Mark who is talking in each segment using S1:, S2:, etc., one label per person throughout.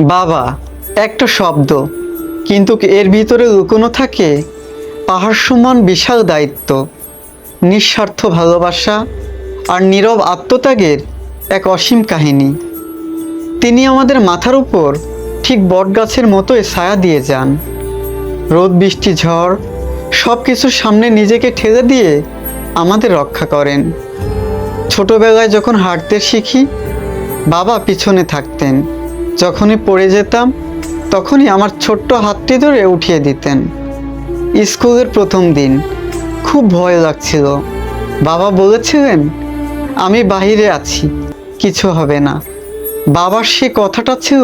S1: বাবা একটা শব্দ, কিন্তু এর ভিতরে লুকোনো থাকে পাহাড় সমান বিশাল দায়িত্ব, নিঃস্বার্থ ভালোবাসা আর নীরব আত্মত্যাগের এক অসীম কাহিনী। তিনি আমাদের মাথার উপর ঠিক বটগাছের মতোই ছায়া দিয়ে যান। রোদ বৃষ্টি ঝড় সব কিছুর সামনে নিজেকে ঠেলে দিয়ে আমাদের রক্ষা করেন। ছোটবেলায় যখন হাঁটতে শিখি, বাবা পিছনে থাকতেন। যখনই পড়ে যেতাম, তখনই আমার ছোট্ট হাতটি ধরে উঠিয়ে দিতেন। স্কুলের প্রথম দিন খুব ভয় লাগছিল। বাবা বলেছিলেন, আমি বাহিরে আছি, কিছু হবে না। বাবার সে কথাটা ছিল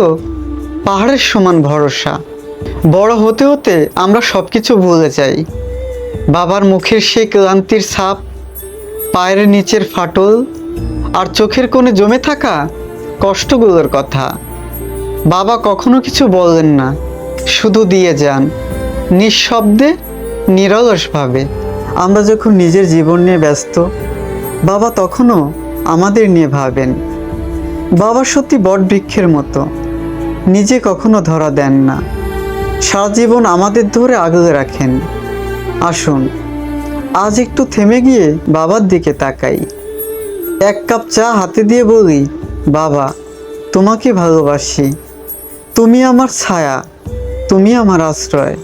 S1: পাহাড়ের সমান ভরসা। বড় হতে হতে আমরা সব কিছু ভুলে যাই। বাবার মুখের সেই ক্লান্তির ছাপ, পায়ের নিচের ফাটল আর চোখের কোণে জমে থাকা কষ্টগুলোর কথা। বাবা কখনো কিছু বললেন না, শুধু দিয়ে যান, নিঃশব্দে, নিরলসভাবে। আমরা যখন নিজের জীবন নিয়ে ব্যস্ত, বাবা তখনও আমাদের নিয়ে ভাবেন। বাবা সত্যি বটবৃক্ষের মতো, নিজে কখনো ধরা দেন না, সারা জীবন আমাদের ধরে আগলে রাখেন। আসুন আজ একটু থেমে গিয়ে বাবার দিকে তাকাই। এক কাপ চা হাতে দিয়ে বলি, বাবা তোমাকে ভালোবাসি, তুমি আমার ছায়া, তুমি আমার আশ্রয়।